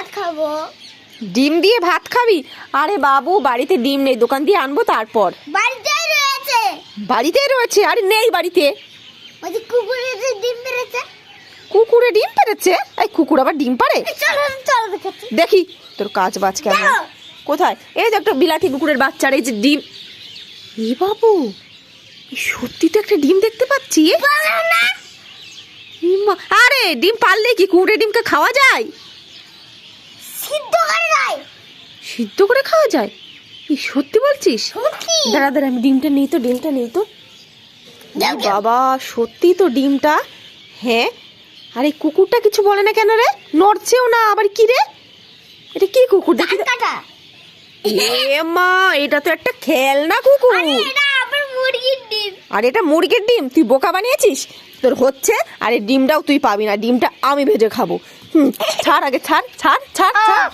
ভাত খাবো। ডিম দিয়ে ভাত খাবি? আরে বাবু, বাড়িতে ডিম নেই, দোকান দিয়ে আনবো তারপর। বাড়িতেই রয়েছে। বাড়িতেই রয়েছে? আরে নেই বাড়িতে। ওই যে কুকুরে যে ডিম পেড়েছে। কুকুরে ডিম পেড়েছে? এই কুকুর আবার ডিম পাড়ে? চলো চলো দেখাচ্ছি। দেখি তোর কাজ বাজ কেমন। চলো। কোথায়? এই যে একটা বিলাতি কুকুরের বাচ্চার এই যে ডিম। এ বাবু, এই সত্যি তো একটা ডিম দেখতে পাচ্ছি। বলো না। আরে ডিম পারলে কি কুকুরের ডিমকে খাওয়া যায়? সিদ্ধ করে যায়। সিদ্ধ করে খাওয়া যায়? এই সত্যি বলছিস? সত্যি। দাঁড়া দাঁড়া, আমি ডিমটা নেই তো, ডিমটা নেই তো। দাও, দাও। বাবা, সত্যি তো ডিমটা। হ্যাঁ, আরে কুকুরটা কিছু বলে না কেন রে? নড়ছেও না আবার। কি রে, এটা কি কুকুর দেখি? কাটা। এ মা, এটা তো একটা খেলনা কুকুর। আরে এটা আবার মুরগির ডিম। আর এটা মুরগির ডিম? তুই বোকা বানিয়েছিস। তোর হচ্ছে। আরে ডিমটাও তুই পাবি না, ডিমটা আমি ভেজে খাবো। ছাড় আগে, ছাড় ছাড় ছাড় ছাড়।